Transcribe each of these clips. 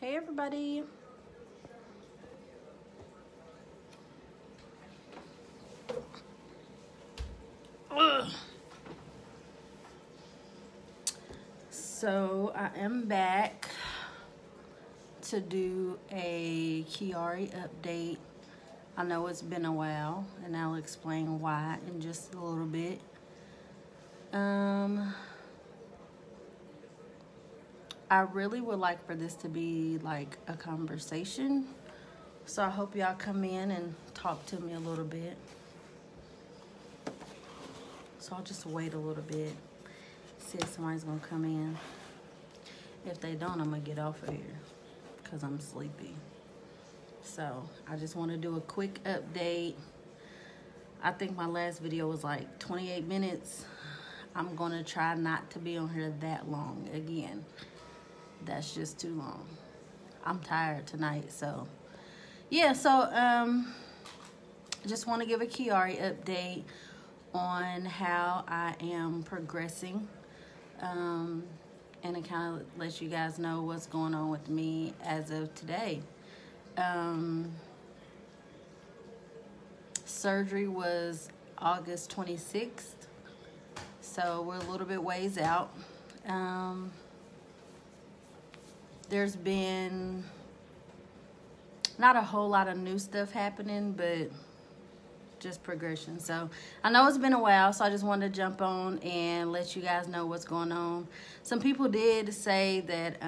Hey everybody. Ugh. So I am back to do a Chiari update. I know it's been a while and I'll explain why in just a little bit. I really would like for this to be like a conversation. So I hope y'all come in and talk to me a little bit. So I'll just wait a little bit, see if somebody's gonna come in. If they don't, I'm gonna get off of here because I'm sleepy. So I just wanna do a quick update. I think my last video was like 28 minutes. I'm gonna try not to be on here that long again. That's just too long. I'm tired tonight, so yeah. So just want to give a Chiari update on how I am progressing, and it kind of lets you guys know what's going on with me as of today. Surgery was August 26th, so we're a little bit ways out. There's been not a whole lot of new stuff happening, but just progression. So I know it's been a while, so I just wanted to jump on and let you guys know what's going on. Some people did say that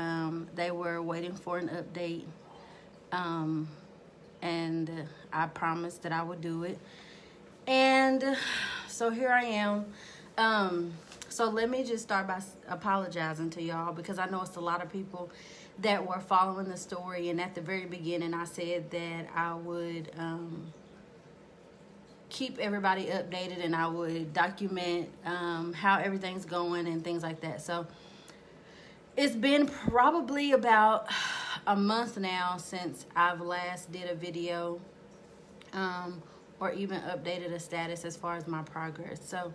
they were waiting for an update, and I promised that I would do it. And so here I am. So let me just start by apologizing to y'all, because I know it's a lot of people that were following the story, and at the very beginning I said that I would keep everybody updated and I would document how everything's going and things like that. So it's been probably about a month now since I've last did a video or even updated a status as far as my progress. So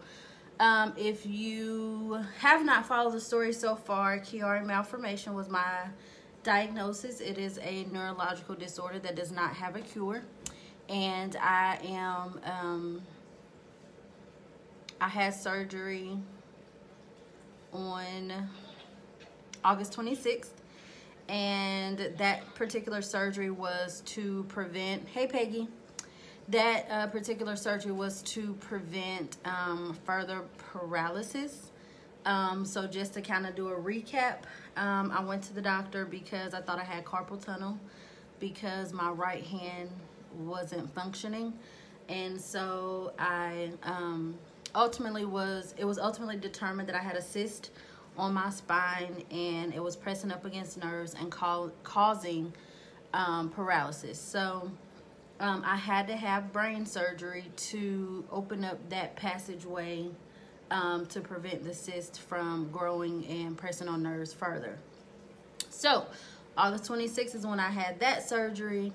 if you have not followed the story so far, Chiari malformation was my diagnosis. It is a neurological disorder that does not have a cure. And I had surgery on August 26th. And that particular surgery was to prevent, hey Peggy, that particular surgery was to prevent further paralysis. So just to kind of do a recap, I went to the doctor because I thought I had carpal tunnel because my right hand wasn't functioning. And so I it was ultimately determined that I had a cyst on my spine, and it was pressing up against nerves and causing paralysis. So I had to have brain surgery to open up that passageway to prevent the cyst from growing and pressing on nerves further. So August 26th is when I had that surgery,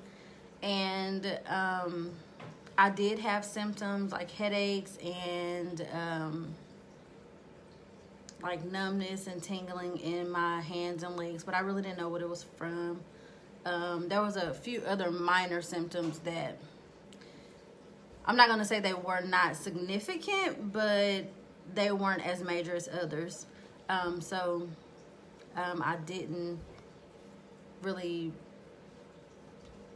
and I did have symptoms like headaches and like numbness and tingling in my hands and legs, but I really didn't know what it was from. There was a few other minor symptoms that I'm not gonna say they were not significant, but they weren't as major as others. I didn't really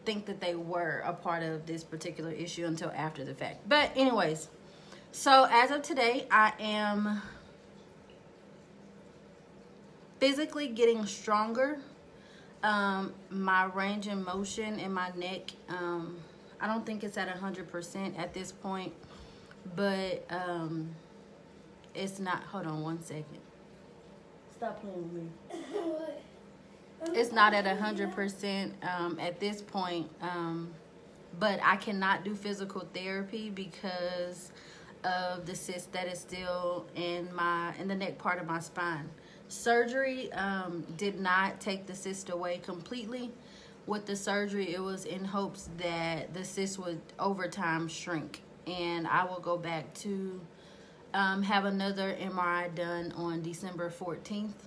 think that they were a part of this particular issue until after the fact. But anyways, so as of today, I am physically getting stronger. My range of motion in my neck, I don't think it's at 100% at this point, but it's not. Hold on one second. Stop playing with me. It's not at 100% at this point, but I cannot do physical therapy because of the cyst that is still in the neck part of my spine. Surgery did not take the cyst away completely. With the surgery, it was in hopes that the cyst would over time shrink, and I will go back to have another MRI done on December 14th.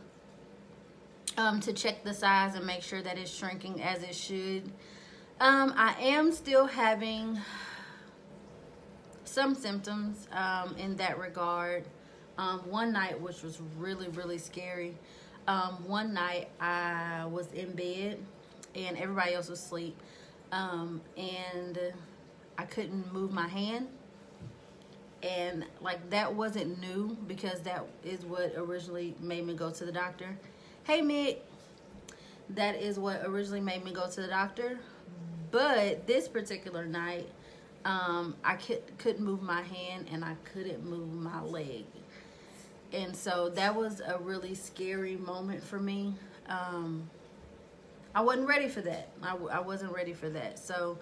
to check the size and make sure that it's shrinking as it should. I am still having some symptoms in that regard. One night, which was really, really scary, one night I was in bed and everybody else was asleep, and I couldn't move my hand. And like, that wasn't new, because that is what originally made me go to the doctor. Hey Mick, that is what originally made me go to the doctor. But this particular night, I couldn't move my hand and I couldn't move my leg. And so that was a really scary moment for me. I wasn't ready for that. I wasn't ready for that. So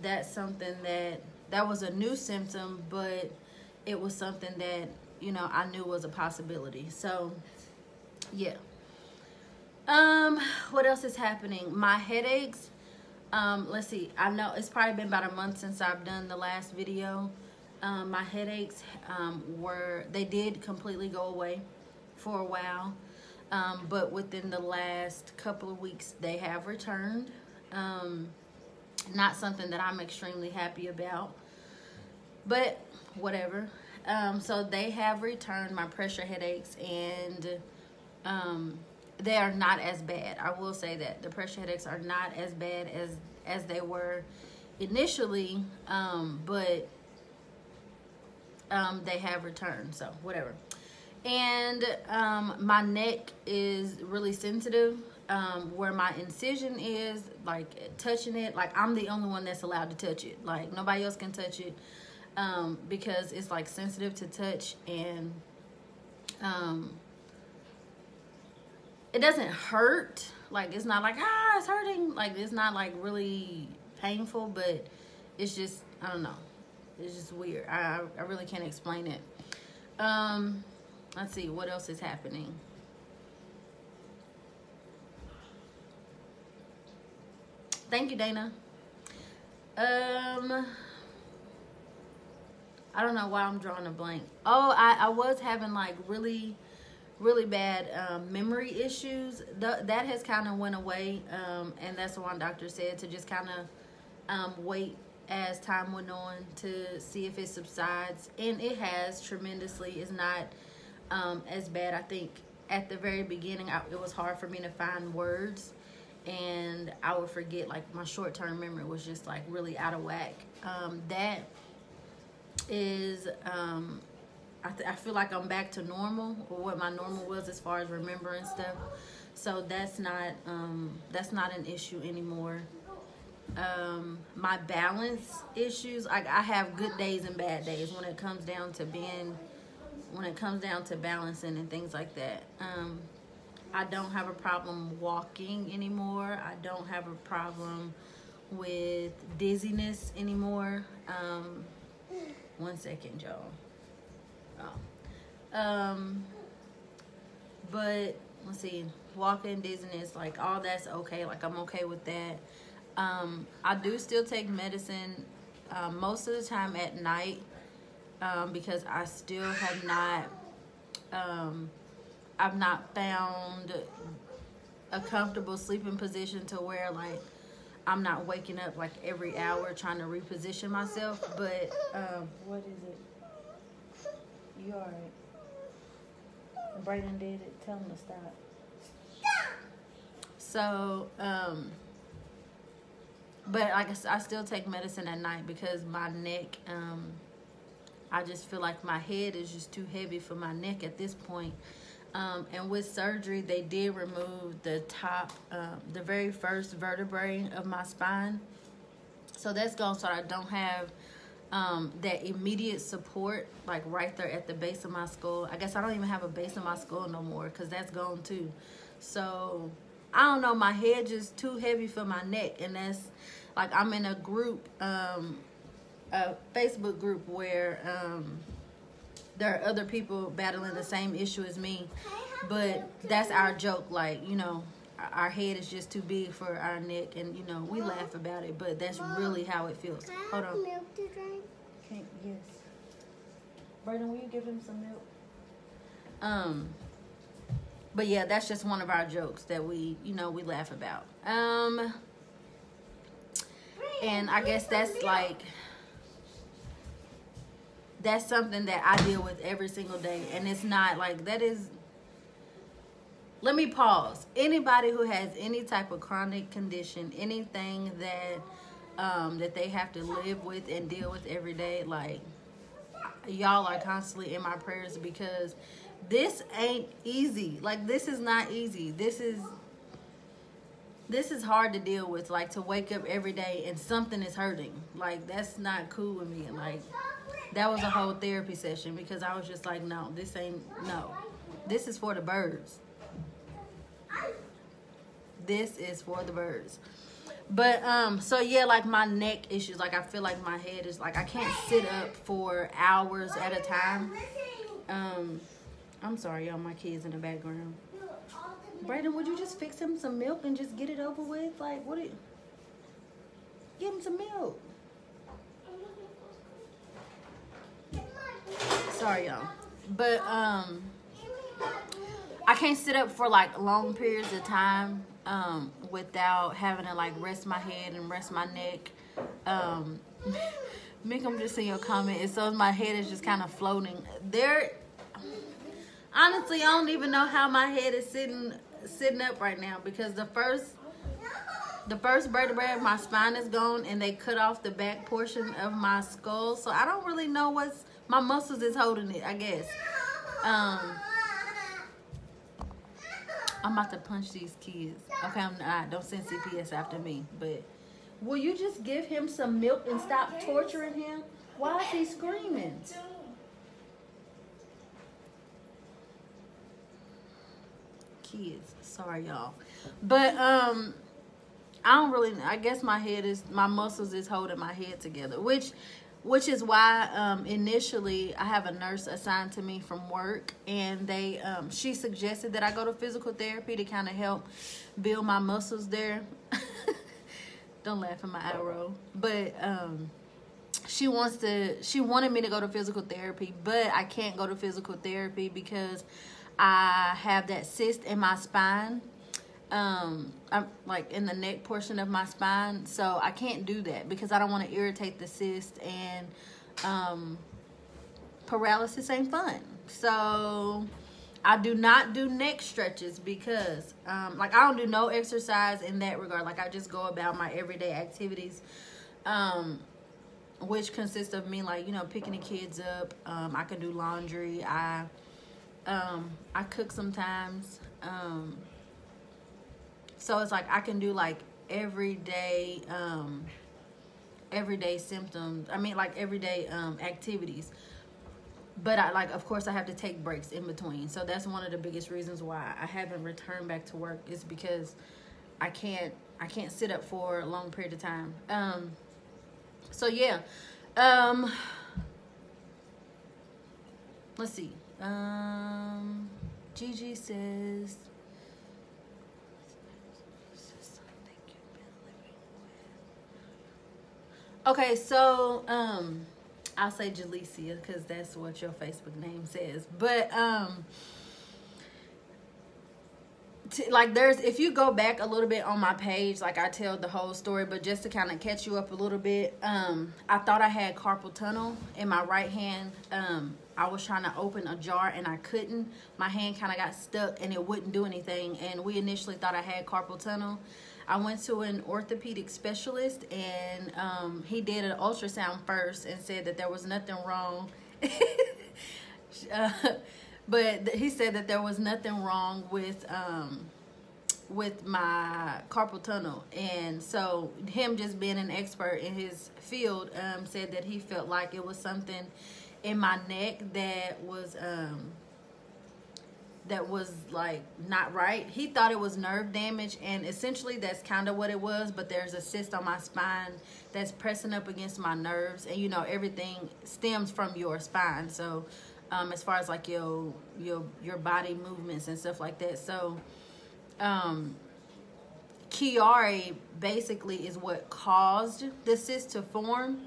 that's something that was a new symptom, but it was something that, you know, I knew was a possibility. So yeah. What else is happening? My headaches. Let's see. I know it's probably been about a month since I've done the last video. My headaches they did completely go away for a while, but within the last couple of weeks they have returned. Not something that I'm extremely happy about, but whatever. So they have returned, my pressure headaches, and they are not as bad. I will say that the pressure headaches are not as bad as they were initially, but they have returned, so whatever. And my neck is really sensitive, where my incision is, like touching it, like I'm the only one that's allowed to touch it. Like nobody else can touch it, because it's like sensitive to touch, and it doesn't hurt. Like it's not like, it's hurting. Like it's not like really painful, but it's just, I don't know. It's just weird. I really can't explain it. Let's see, what else is happening? Thank you, Dana. I don't know why I'm drawing a blank. Oh, I was having like really bad memory issues. That has kind of went away, and that's what one doctor said, to just kind of wait as time went on to see if it subsides, and it has tremendously. It's not as bad. I think at the very beginning it was hard for me to find words, and I would forget. Like my short-term memory was just like really out of whack. That is I feel like I'm back to normal, or what my normal was as far as remembering stuff. So that's not an issue anymore. My balance issues, I have good days and bad days when it comes down to balancing and things like that. I don't have a problem walking anymore. I don't have a problem with dizziness anymore. One second, y'all. But let's see, walking, dizziness, like all that's okay. Like I'm okay with that. I do still take medicine most of the time at night, because I still have not I've not found a comfortable sleeping position to where like I'm not waking up like every hour trying to reposition myself. But what is it? You all right? Brayden did it. Tell him to stop. So but like I still take medicine at night because my neck, I just feel like my head is just too heavy for my neck at this point. And with surgery, they did remove the top, the very first vertebrae of my spine. So that's gone, so I don't have that immediate support, like right there at the base of my skull. I guess I don't even have a base of my skull no more because that's gone too. So I don't know, my head just too heavy for my neck. And that's like, I'm in a group, a Facebook group where there are other people battling the same issue as me, but that's our joke. Like, you know, our head is just too big for our neck, and you know, we laugh about it, but that's really how it feels. Hold on. Milk to drink? Okay, yes. Brayden, will you give him some milk? But yeah, that's just one of our jokes that we, you know, we laugh about. And I guess that's like, that's something that I deal with every single day. And it's not like, that is, let me pause. Anybody who has any type of chronic condition, anything that that they have to live with and deal with every day, like, y'all are constantly in my prayers, because this ain't easy. Like, this is not easy. This is hard to deal with. Like, to wake up every day and something is hurting. Like, that's not cool with me. Like, that was a whole therapy session, because I was just like, no, this ain't, no. This is for the birds. This is for the birds. But so yeah, like my neck issues, like I feel like my head is like, I can't sit up for hours at a time. I'm sorry, y'all, my kids in the background. Brayden, would you just fix him some milk and just get it over with? Like, what it, give him some milk. Sorry, y'all. But I can't sit up for like long periods of time without having to like rest my head and rest my neck. Mick, I'm just seeing your comment. And so my head is just kind of floating. There, honestly, I don't even know how my head is sitting up right now, because the first vertebrae of my spine is gone, and they cut off the back portion of my skull. So I don't really know what's, my muscles is holding it, I guess. I'm about to punch these kids. Okay, I'm not. Don't send CPS after me. But will you just give him some milk and stop torturing him? Why is he screaming? Kids. Sorry, y'all. But I don't really, I guess my muscles is holding my head together, which is why initially I have a nurse assigned to me from work, and they she suggested that I go to physical therapy to kind of help build my muscles there. Don't laugh at my eye roll. But she wanted me to go to physical therapy, but I can't go to physical therapy because I have that cyst in my spine. I'm like in the neck portion of my spine, so I can't do that because I don't want to irritate the cyst, and paralysis ain't fun. So I do not do neck stretches because like I don't do no exercise in that regard. Like I just go about my everyday activities, which consists of me, like, you know, picking the kids up. I can do laundry. I cook sometimes. So it's like I can do like everyday symptoms. I mean, like everyday activities. But I, like, of course, I have to take breaks in between. So that's one of the biggest reasons why I haven't returned back to work, is because I can't sit up for a long period of time. So yeah. Let's see. Gigi says, okay, so I'll say Jalecia because that's what your Facebook name says. But like there's, if you go back a little bit on my page, like I tell the whole story, but just to kind of catch you up a little bit, I thought I had carpal tunnel in my right hand. I was trying to open a jar and I couldn't. My hand kind of got stuck and it wouldn't do anything, and we initially thought I had carpal tunnel. I went to an orthopedic specialist, and he did an ultrasound first and said that there was nothing wrong. But he said that there was nothing wrong with my carpal tunnel. And so him just being an expert in his field, said that he felt like it was something in my neck that was like not right. He thought it was nerve damage, and essentially that's kind of what it was. But there's a cyst on my spine that's pressing up against my nerves, and you know, everything stems from your spine. So as far as like your body movements and stuff like that. So Chiari basically is what caused the cyst to form.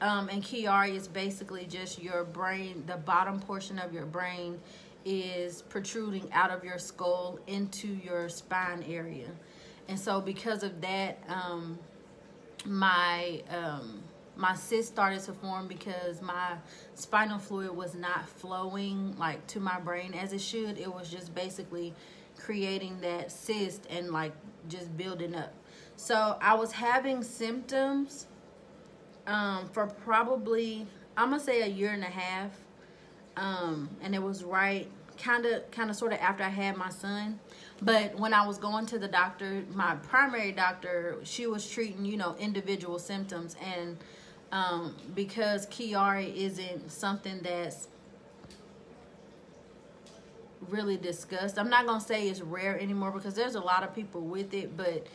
And Chiari is basically just your brain, the bottom portion of your brain is protruding out of your skull into your spine area. And so because of that, my cyst started to form because my spinal fluid was not flowing like to my brain as it should. It was just basically creating that cyst and like just building up. So I was having symptoms for probably, I'm gonna say, a year and a half. And it was right kind of sort of after I had my son. But when I was going to the doctor, my primary doctor, she was treating, you know, individual symptoms. And because Chiari isn't something that's really discussed, I'm not going to say it's rare anymore, because there's a lot of people with it, but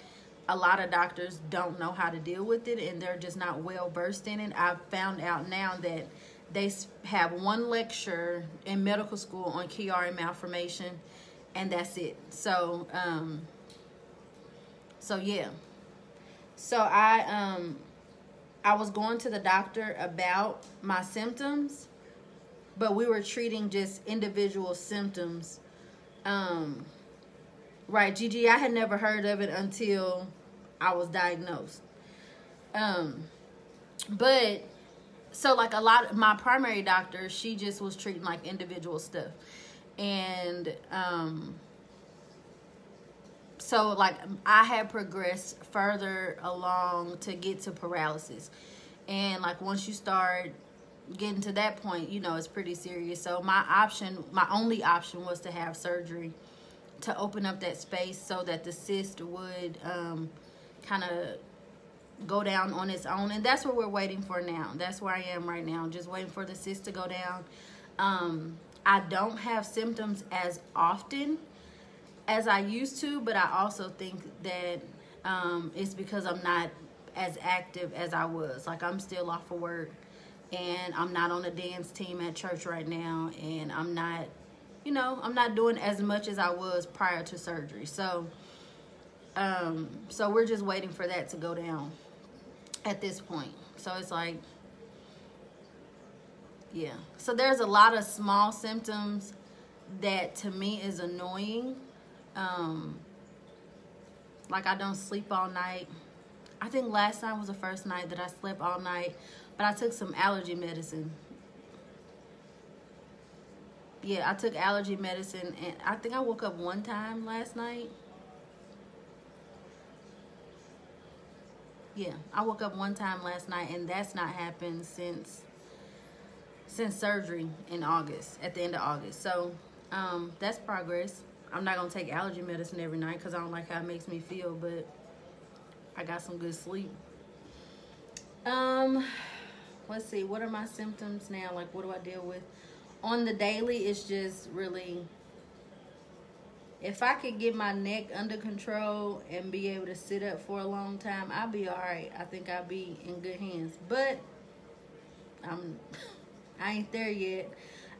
a lot of doctors don't know how to deal with it, and they're just not well versed in it. I've found out now that they have one lecture in medical school on Chiari malformation, and that's it. So, yeah. So I was going to the doctor about my symptoms, but we were treating just individual symptoms. Right, Gigi, I had never heard of it until I was diagnosed. But so like a lot of my primary doctor, she just was treating like individual stuff. And so like I had progressed further along to get to paralysis. And like once you start getting to that point, you know, it's pretty serious. So my only option was to have surgery to open up that space so that the cyst would kind of go down on its own. And that's what we're waiting for now. That's where I am right now, just waiting for the cyst to go down. I don't have symptoms as often as I used to, but I also think that it's because I'm not as active as I was. Like I'm still off of work, and I'm not on the dance team at church right now, and I'm not, you know, I'm not doing as much as I was prior to surgery. So so we're just waiting for that to go down at this point. So it's like, yeah. So there's a lot of small symptoms that to me is annoying. Like I don't sleep all night. I think last night was the first night that I slept all night, but I took some allergy medicine. Yeah, I took allergy medicine, and I think I woke up one time last night. Yeah, I woke up one time last night, and that's not happened since surgery in August, at the end of August. So that's progress. I'm not gonna take allergy medicine every night because I don't like how it makes me feel, but I got some good sleep. Let's see, what are my symptoms now? Like, what do I deal with on the daily? It's just really, if I could get my neck under control and be able to sit up for a long time, I'll be all right. I think I'll be in good hands, but I ain't there yet.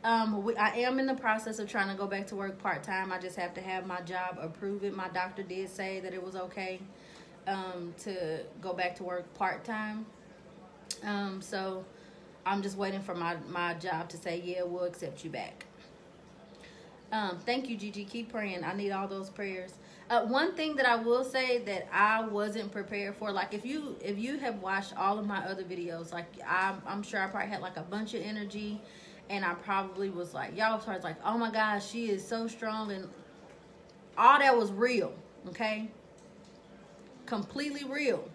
I am in the process of trying to go back to work part-time. I just have to have my job approve it. My doctor did say that it was okay to go back to work part-time. So I'm just waiting for my job to say, yeah, we'll accept you back. Thank you, Gigi. Keep praying. I need all those prayers. One thing that I will say that I wasn't prepared for, like if you have watched all of my other videos, like I'm sure I probably had like a bunch of energy, and I probably was like, y'all started like, oh my gosh, she is so strong, and all that was real, okay? Completely real.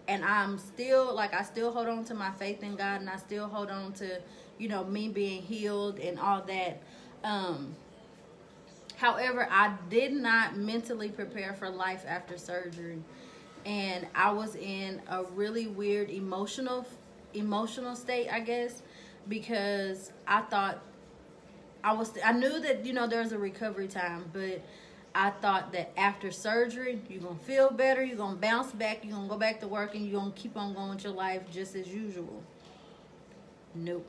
And I'm still, like, I still hold on to my faith in God, and I still hold on to, you know, me being healed and all that. However, I did not mentally prepare for life after surgery. And I was in a really weird emotional state, I guess, because I thought I knew that, you know, there's a recovery time, but I thought that after surgery, you're going to feel better, you're going to bounce back, you're going to go back to work, and you're going to keep on going with your life just as usual. Nope.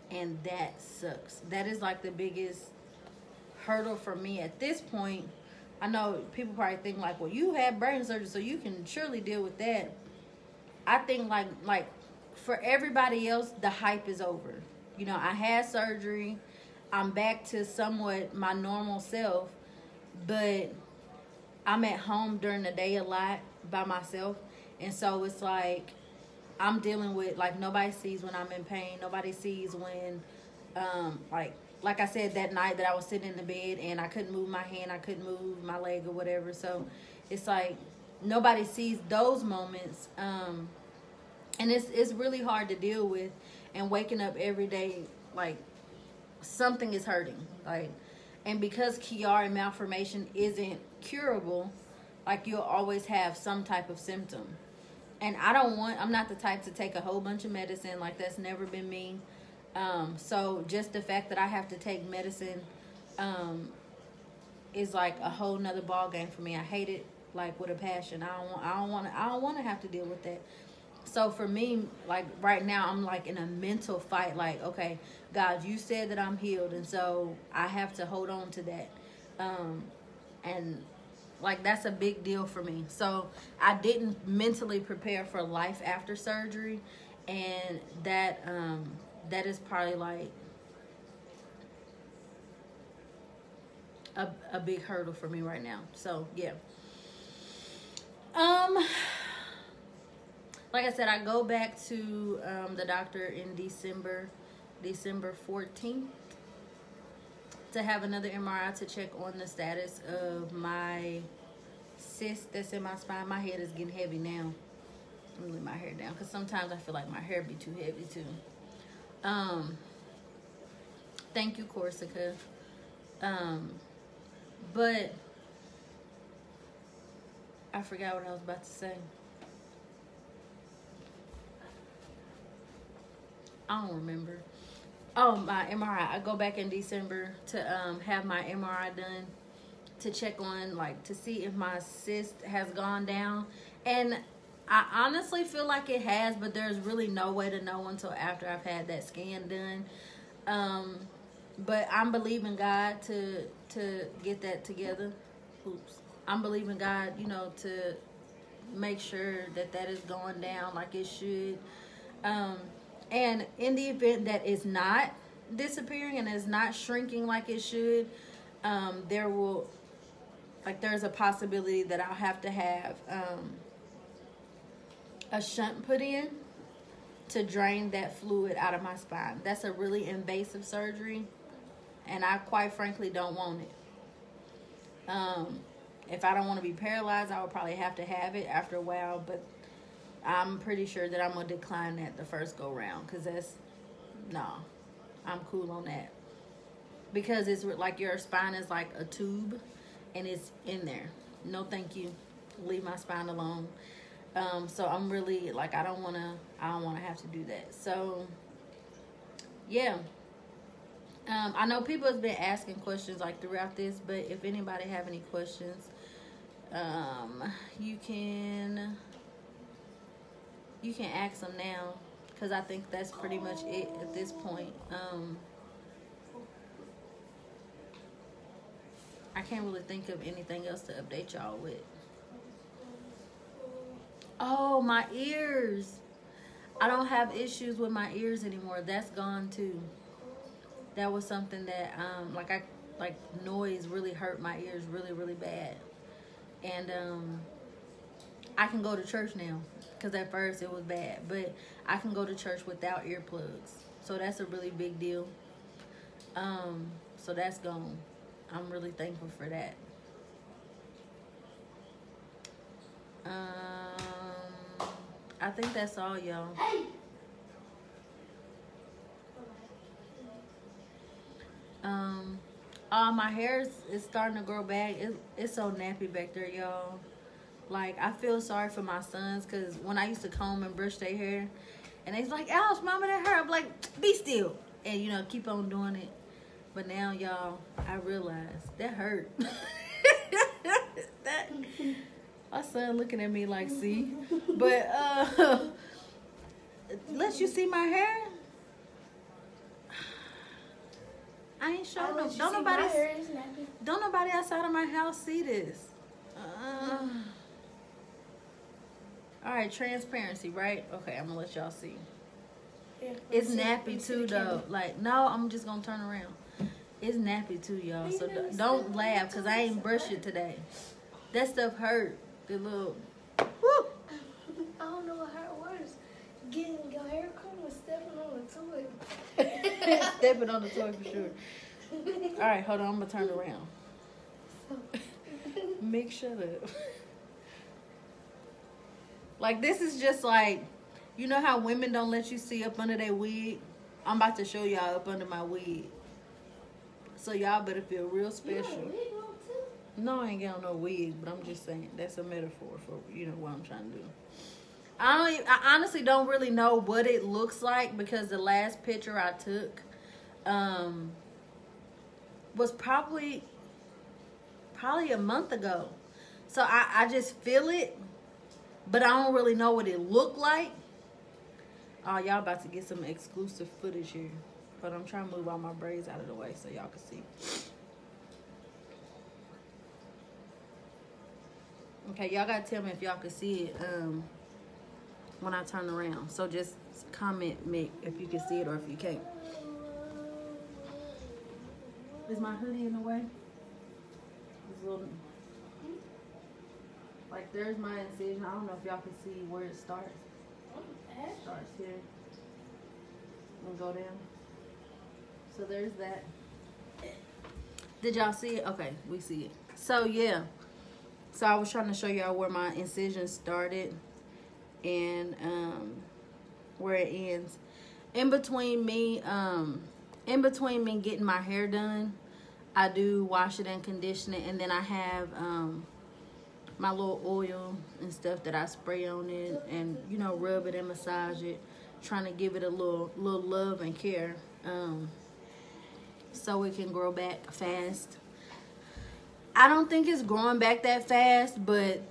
And that sucks. That is like the biggest hurdle for me at this point. I know people probably think like, well, you had brain surgery, so you can surely deal with that. I think like for everybody else, the hype is over. You know, I had surgery. I'm back to somewhat my normal self, but I'm at home during the day a lot by myself. And so it's like I'm dealing with, like, nobody sees when I'm in pain. Nobody sees when, like I said, that night that I was sitting in the bed and I couldn't move my hand, I couldn't move my leg or whatever. So it's like nobody sees those moments. And it's really hard to deal with. And waking up every day, like, something is hurting. Like, and because Chiari malformation isn't curable, like, you'll always have some type of symptom. And I'm not the type to take a whole bunch of medicine. Like, that's never been me. So just the fact that I have to take medicine is like a whole nother ball game for me. I hate it, like, with a passion. I don't want to have to deal with that. So for me, like, right now, I'm like in a mental fight. Like, okay, God, you said that I'm healed, and so I have to hold on to that. And like, that's a big deal for me. So I didn't mentally prepare for life after surgery, and that is probably like a big hurdle for me right now. So yeah. Like I said, I go back to the doctor in December 14th to have another MRI to check on the status of my cyst that's in my spine. My head is getting heavy now. Let me lay my hair down, because sometimes I feel like my hair be too heavy too. Thank you, Corsica. But I forgot what I was about to say. I don't remember. Oh, my MRI. I go back in December to have my MRI done to check on, like, to see if my cyst has gone down. And I honestly feel like it has, but there's really no way to know until after I've had that scan done. But I'm believing God to get that together. Oops. I'm believing God, you know, to make sure that is going down like it should. And in the event that it's not disappearing and is not shrinking like it should, there's a possibility that I'll have to have a shunt put in to drain that fluid out of my spine. That's a really invasive surgery, and I quite frankly don't want it. If I don't want to be paralyzed, I would probably have to have it after a while, but I'm pretty sure that I'm going to decline that the first go round, because I'm cool on that. Because it's like your spine is like a tube and it's in there. No, thank you. Leave my spine alone. So I'm really, like, I don't want to have to do that. So yeah. I know people have been asking questions like throughout this, but if anybody have any questions, you can ask them now, because I think that's pretty much it at this point. I can't really think of anything else to update y'all with. Oh, my ears. I don't have issues with my ears anymore. That's gone too. That was something that like noise really hurt my ears really, really bad. And I can go to church now, because at first it was bad, but I can go to church without earplugs. So that's a really big deal. So that's gone. I'm really thankful for that. I think that's all, y'all. My hair is starting to grow back. It's so nappy back there, y'all. Like, I feel sorry for my sons, because when I used to comb and brush their hair, and they's like, ouch, mama, that hurt. I'm like, be still. And, you know, keep on doing it. But now, y'all, I realize that hurt. My son looking at me like, see? But, let you see my hair? I ain't showing no. Don't nobody outside of my house see this. All right, transparency, right? Okay, I'm gonna let y'all see. It's nappy too, though. Like, no, I'm just gonna turn around. It's nappy too, y'all. So don't laugh, cause I ain't brushed it today. That stuff hurt. The little. Woo. I don't know how it works. Getting your hair cut or stepping on the toy. Stepping on the toy for sure. All right, hold on. I'm gonna turn around. Mick, shut up. Like, this is just like, you know how women don't let you see up under their wig? I'm about to show y'all up under my wig. So y'all better feel real special. No, I ain't got no wig, but I'm just saying that's a metaphor for, you know, what I'm trying to do. I honestly don't really know what it looks like, because the last picture I took was probably a month ago. So I just feel it, but I don't really know what it looked like. Oh, y'all about to get some exclusive footage here. But I'm trying to move all my braids out of the way so y'all can see. Okay, y'all gotta tell me if y'all can see it when I turn around. So just comment, Mick, if you can see it or if you can't. Is my hoodie in the way? This little, like, there's my incision. I don't know if y'all can see where it starts. It starts here and go down. So there's that. Did y'all see it? Okay, we see it. So yeah. So I was trying to show y'all where my incision started and where it ends. In between me getting my hair done, I do wash it and condition it, and then I have my little oil and stuff that I spray on it, and, you know, rub it and massage it, trying to give it a little love and care, so it can grow back fast. I don't think it's growing back that fast, but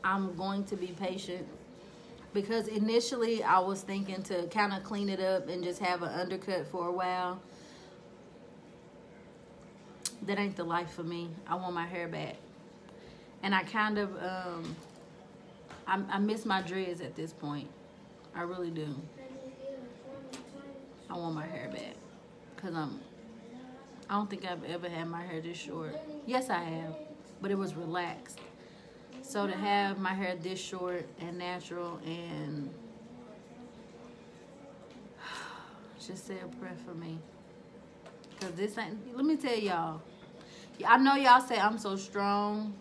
I'm going to be patient, because initially I was thinking to kind of clean it up and just have an undercut for a while. That ain't the life for me. I want my hair back. And I kind of, I miss my dreads at this point. I really do. I want my hair back. Because I don't think I've ever had my hair this short. Yes, I have. But it was relaxed. So to have my hair this short and natural and just say a prayer for me. Because this ain't, let me tell y'all. I know y'all say I'm so strong.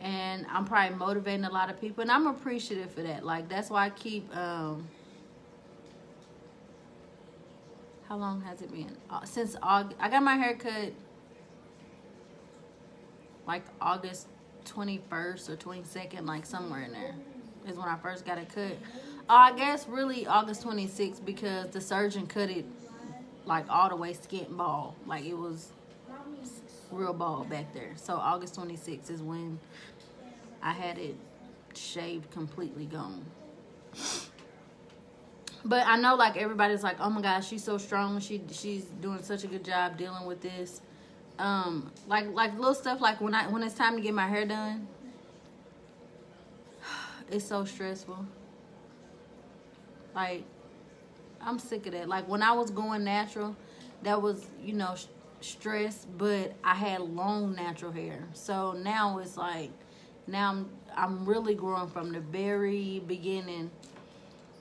And I'm probably motivating a lot of people. And I'm appreciative for that. Like, that's why I keep, how long has it been? Since August. I got my hair cut like August 21st or 22nd, like somewhere in there is when I first got it cut. I guess really August 26th, because the surgeon cut it like all the way skint bald. Like, it was real bald back there. So August 26th is when I had it shaved, completely gone. But I know, like, everybody's like, oh my gosh, she's so strong. She's doing such a good job dealing with this. Like little stuff, like when it's time to get my hair done, it's so stressful. Like, I'm sick of that. Like, when I was going natural, that was, you know, stress, but I had long natural hair. So now it's like, now I'm really growing from the very beginning,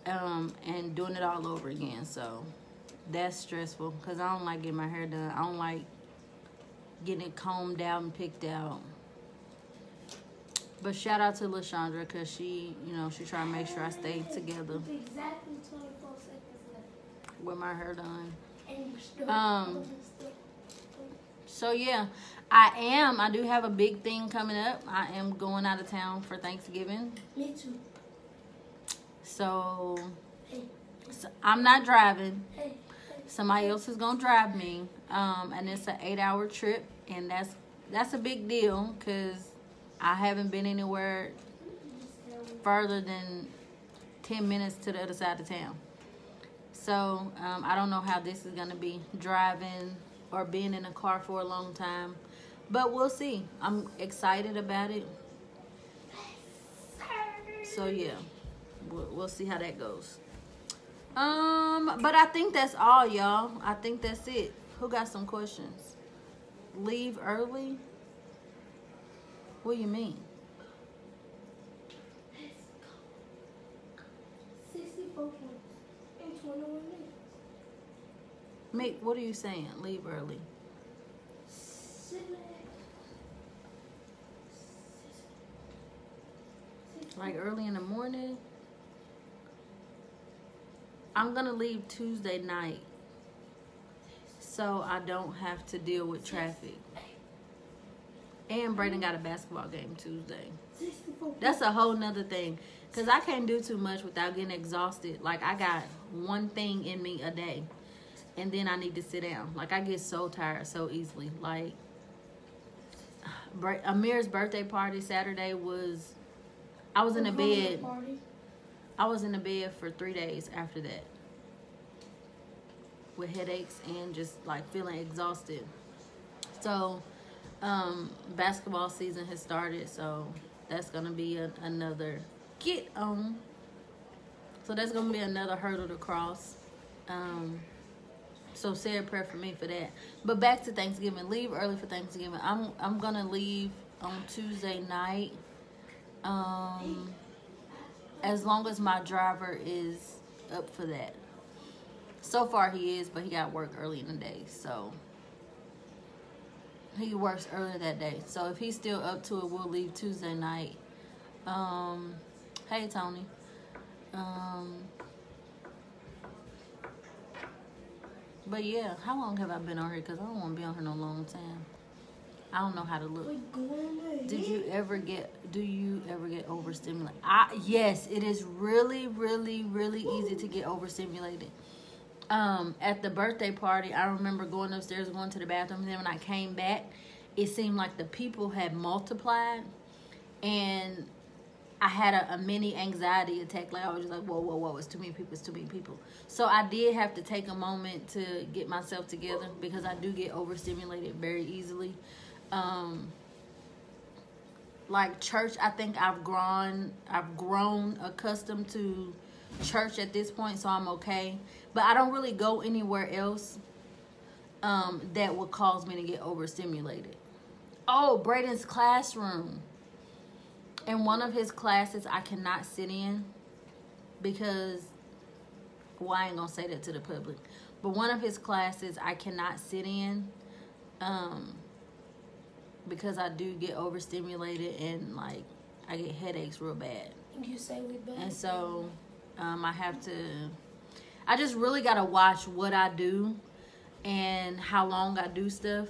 and doing it all over again. So that's stressful, because I don't like getting my hair done. I don't like getting it combed out and picked out. But shout out to LaShondra, because she, you know, she tried to make sure I stayed together. Exactly 24 seconds left. With my hair done. And So yeah, I do have a big thing coming up. I am going out of town for Thanksgiving. me too. So, Hey. so I'm not driving. Hey. Somebody else is gonna drive me. And it's an 8-hour trip, and that's a big deal, because I haven't been anywhere further than 10 minutes to the other side of town. So I don't know how this is gonna be, driving or being in a car for a long time, but we'll see. I'm excited about it. So yeah, we'll see how that goes. But I think that's all, y'all. I think that's it. Who got some questions? Leave early? What do you mean? 64 points in 21 minutes. Mick, what are you saying? Leave early. Like early in the morning? I'm gonna leave Tuesday night so I don't have to deal with traffic. And Brayden got a basketball game Tuesday. That's a whole nother thing. Because I can't do too much without getting exhausted. Like, I got one thing in me a day. And then I need to sit down. Like, I get so tired so easily. Like, Amir's birthday party Saturday was... I was in the bed. I was in the bed for 3 days after that. With headaches and just, like, feeling exhausted. So... basketball season has started, so that's gonna be another get on. So that's gonna be another hurdle to cross. So say a prayer for me for that. But back to Thanksgiving. Leave early for Thanksgiving. I'm gonna leave on Tuesday night. As long as my driver is up for that. So far he is, but he got work early in the day, so. He works earlier that day. So if he's still up to it, we'll leave Tuesday night. Hey, Tony. But yeah, how long have I been on here? Because I don't want to be on here no long time. I don't know how to look. Do you ever get overstimulated? Yes, it is really, really, really easy to get overstimulated. At the birthday party, I remember going upstairs, going to the bathroom, and then when I came back, it seemed like the people had multiplied, and I had a mini anxiety attack. Like, I was just like, whoa, whoa, whoa, it's too many people, it's too many people. So I did have to take a moment to get myself together because I do get overstimulated very easily. Like church, I think I've grown accustomed to church at this point, so I'm okay. But I don't really go anywhere else that would cause me to get overstimulated. Oh, Brayden's classroom. In one of his classes, I cannot sit in because, well, I ain't gonna say that to the public. But one of his classes, I cannot sit in because I do get overstimulated and, like, I get headaches real bad. You say we bad. And so I have to... I just really got to watch what I do and how long I do stuff.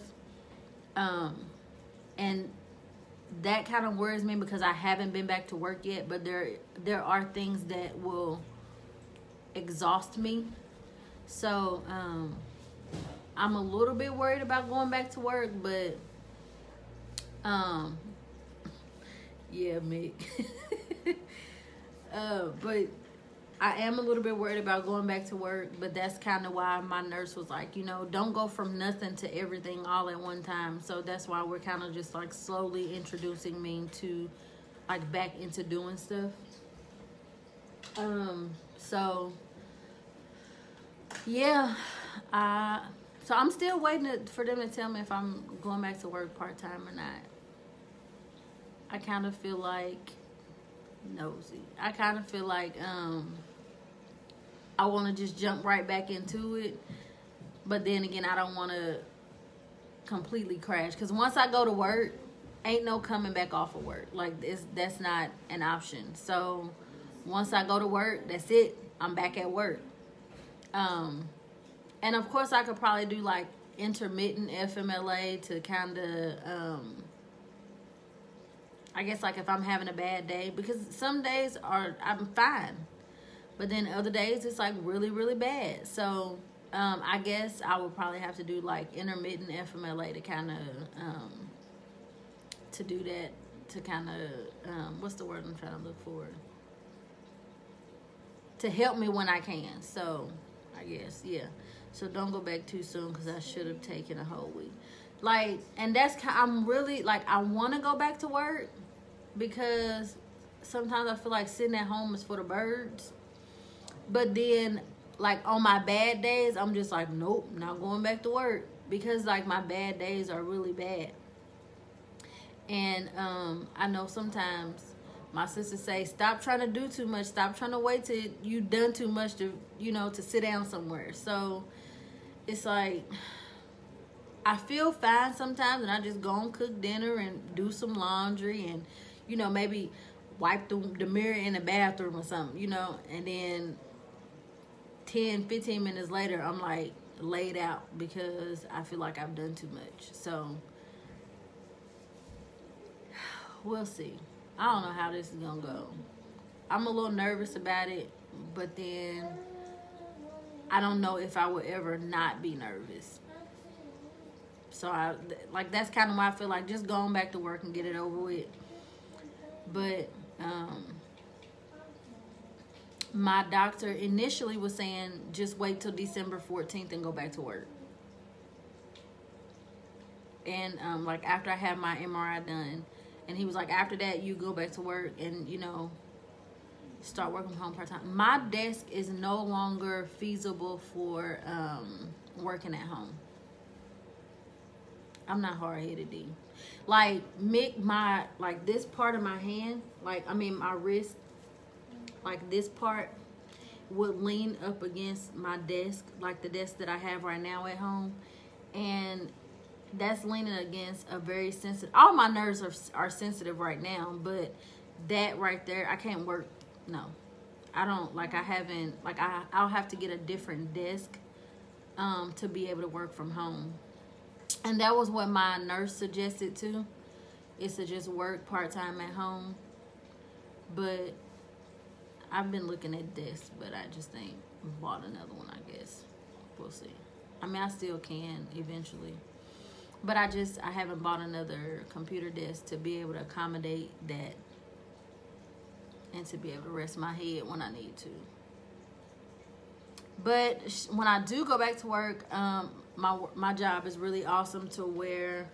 And that kind of worries me because I haven't been back to work yet. But there are things that will exhaust me. So I'm a little bit worried about going back to work. But yeah, Mick. But I am a little bit worried about going back to work, but that's kind of why my nurse was like, you know, don't go from nothing to everything all at one time. So that's why we're kind of just like slowly introducing me to like back into doing stuff. So yeah, so I'm still waiting for them to tell me if I'm going back to work part-time or not. I kind of feel like nosy. I kind of feel like I want to just jump right back into it, but then again, I don't want to completely crash because once I go to work, ain't no coming back off of work. Like that's not an option. So once I go to work, that's it. I'm back at work. And of course, I could probably do like intermittent FMLA to kind of I guess like if I'm having a bad day, because some days I'm fine, but then other days it's like really, really bad. So I guess I would probably have to do like intermittent FMLA to kind of to do that, to kind of what's the word I'm trying to look for, to help me when I can. So I guess, yeah. So don't go back too soon because I should have taken a whole week. Like, and I'm really, like, I want to go back to work because sometimes I feel like sitting at home is for the birds. But then like on my bad days, I'm just like, nope, not going back to work, because like my bad days are really bad. And I know sometimes my sisters say, stop trying to do too much, stop trying to wait till you done too much to, you know, to sit down somewhere. So it's like, I feel fine sometimes, and I just go and cook dinner and do some laundry and, you know, maybe wipe the mirror in the bathroom or something, you know, and then 10-15 minutes later I'm like laid out because I feel like I've done too much. So we'll see. I don't know how this is gonna go. I'm a little nervous about it, but then I don't know if I would ever not be nervous. So that's kind of why I feel like just going back to work and get it over with. But my doctor initially was saying just wait till December 14th and go back to work. And like after I had my MRI done, and he was like, after that you go back to work and, you know, start working from home part-time. My desk is no longer feasible for working at home. I'm not hard-headed, D. Like, like this part of my hand, like, I mean, my wrist, like this part would lean up against my desk, like the desk that I have right now at home. And that's leaning against a very sensitive, all my nerves are sensitive right now, but that right there, I can't work, no. I don't, like I haven't, like I'll have to get a different desk to be able to work from home. And that was what my nurse suggested too, is to just work part-time at home. But I've been looking at desks, but I just ain't bought another one, I guess. We'll see. I mean, I still can eventually. But I haven't bought another computer desk to be able to accommodate that and to be able to rest my head when I need to. But when I do go back to work, my job is really awesome to where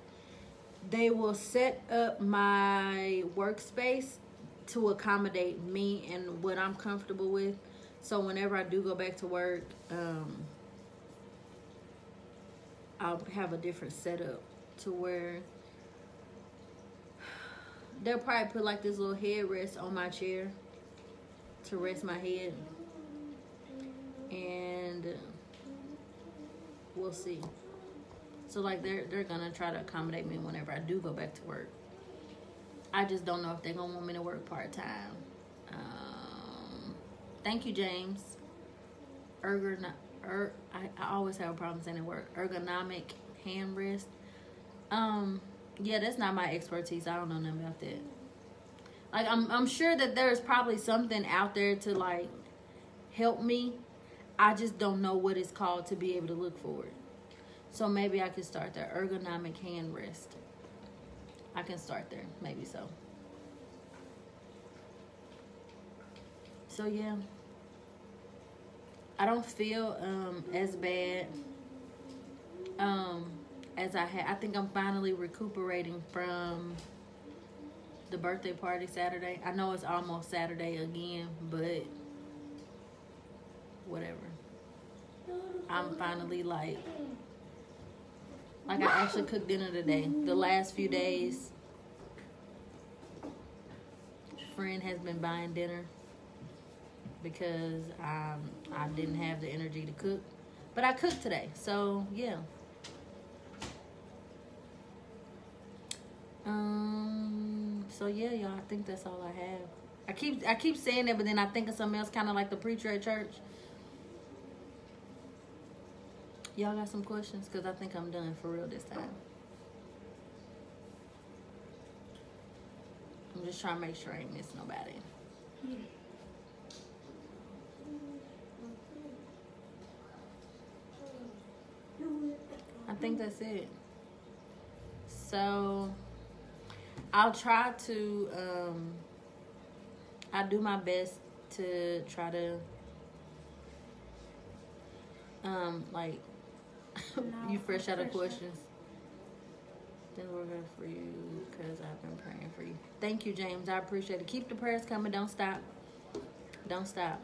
they will set up my workspace to accommodate me and what I'm comfortable with. So whenever I do go back to work, I'll have a different setup to where they'll probably put like this little headrest on my chair to rest my head. And we'll see. So like they're gonna try to accommodate me whenever I do go back to work. I just don't know if they're gonna want me to work part-time. Thank you, James. I always have a problem saying the word ergonomic hand rest. Yeah, that's not my expertise. I don't know nothing about that. Like I'm sure that there's probably something out there to like help me. I just don't know what it's called to be able to look for it. So maybe I could start there. Ergonomic hand rest. I can start there. Maybe so. So yeah. I don't feel as bad as I had. I think I'm finally recuperating from the birthday party Saturday. I know it's almost Saturday again, but whatever. I'm finally like I actually cooked dinner today. The last few days, friend has been buying dinner because I didn't have the energy to cook, but I cooked today. So yeah. So yeah, y'all. I think that's all I have. I keep saying that, but then I think of something else, kind of like the preacher at church. Y'all got some questions? Because I think I'm done for real this time. I'm just trying to make sure I ain't miss nobody. I think that's it. So I'll try to I do my best to try to like you fresh out of questions. Then we're good for you because I've been praying for you. Thank you, James. I appreciate it. Keep the prayers coming. Don't stop. Don't stop.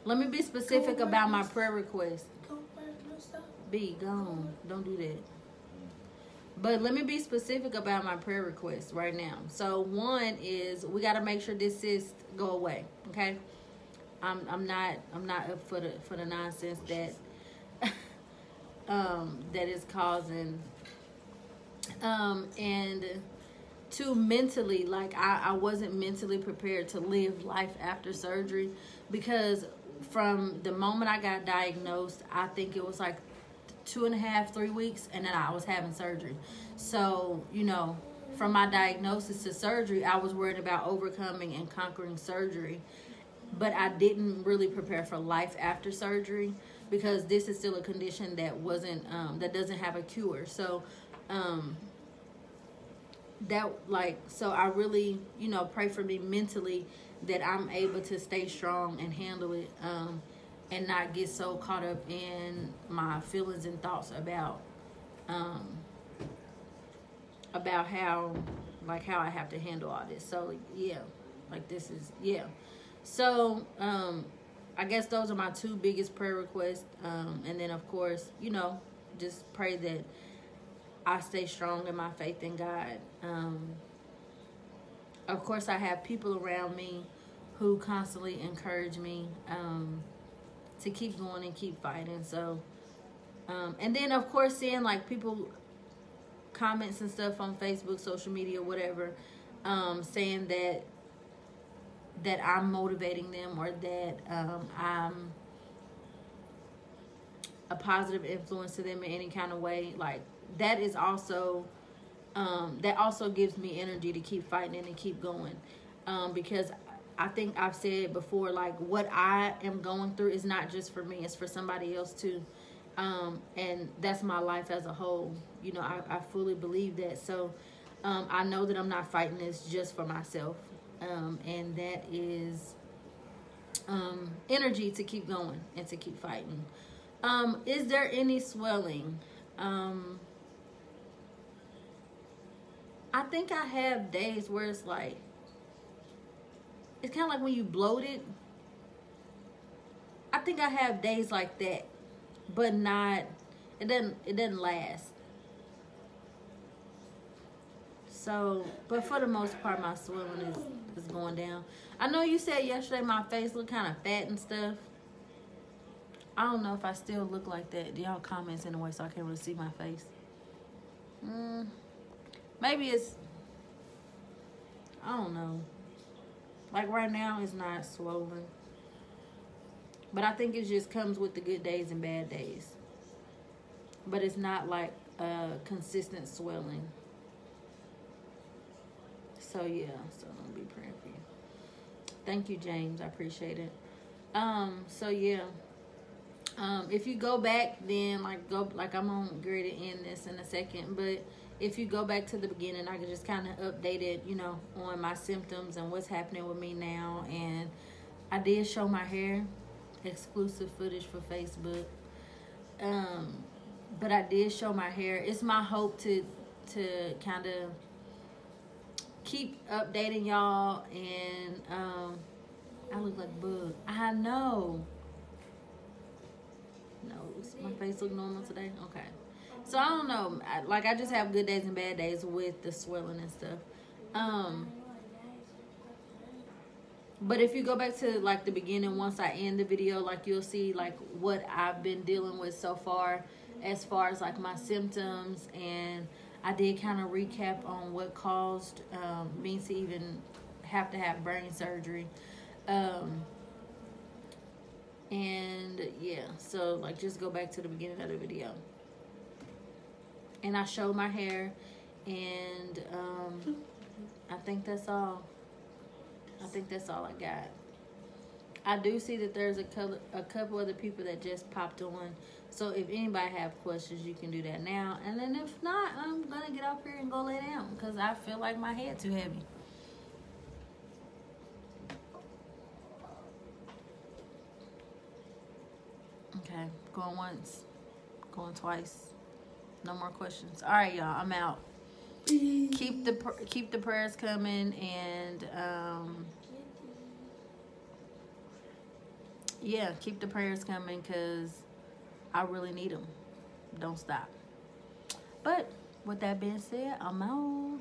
Let me be specific about my prayer request. Go burn your stuff. B, go on. Don't do that. But let me be specific about my prayer requests right now. So one is we got to make sure this cyst go away. Okay, I'm not up for the nonsense that that is causing. And to mentally, like I wasn't mentally prepared to live life after surgery, because from the moment I got diagnosed, I think it was like 2.5, 3 weeks, and then I was having surgery. So, you know, from my diagnosis to surgery, I was worried about overcoming and conquering surgery. But I didn't really prepare for life after surgery, because this is still a condition that wasn't, that doesn't have a cure. So, so I really, you know, pray for me mentally that I'm able to stay strong and handle it. And not get so caught up in my feelings and thoughts about how I have to handle all this. So yeah, like this is, yeah. So I guess those are my two biggest prayer requests. And then of course, you know, just pray that I stay strong in my faith in God. Of course, I have people around me who constantly encourage me to keep going and keep fighting. So, and then of course seeing like people comments and stuff on Facebook, social media, whatever, saying that I'm motivating them, or that I'm a positive influence to them in any kind of way. Like that is also that also gives me energy to keep fighting and keep going, because I think I've said before, like what I am going through is not just for me, it's for somebody else too. And that's my life as a whole. You know, I fully believe that. So I know that I'm not fighting this just for myself. And that is energy to keep going and to keep fighting. Is there any swelling? I think I have days where it's like, it's kind of like when you bloated. I think I have days like that, but not, it doesn't last. So, but for the most part, my swelling is going down. I know you said yesterday my face looked kind of fat and stuff. I don't know if I still look like that. Do y'all comments anyway, so I can't really see my face? Maybe it's, I don't know. Like right now, it's not swollen. But I think it just comes with the good days and bad days. But it's not like a consistent swelling. So yeah, so I'm gonna be praying for you. Thank you, James. I appreciate it. So yeah. If you go back, then I'm on ready to end this in a second, but if you go back to the beginning, I can just kind of update it, you know, on my symptoms and what's happening with me now. And I did show my hair, exclusive footage for Facebook. But I did show my hair. It's my hope to kind of keep updating y'all. And I look like a bug. I know. No, my face look normal today. Okay. So I don't know. I just have good days and bad days with the swelling and stuff. But if you go back to like the beginning, once I end the video, like you'll see like what I've been dealing with so far as like my symptoms, and I did kind of recap on what caused me to even have to have brain surgery. And yeah, so like just go back to the beginning of the video. And I showed my hair, and I think that's all. I think that's all I got. I do see that there's a couple other people that just popped on. So if anybody have questions, you can do that now. And then if not, I'm going to get up here and go lay down because I feel like my head too heavy. Okay, going once, going twice. No more questions. All right, y'all, I'm out. Keep the prayers coming, and yeah, keep the prayers coming because I really need them. Don't stop. But with that being said, I'm out.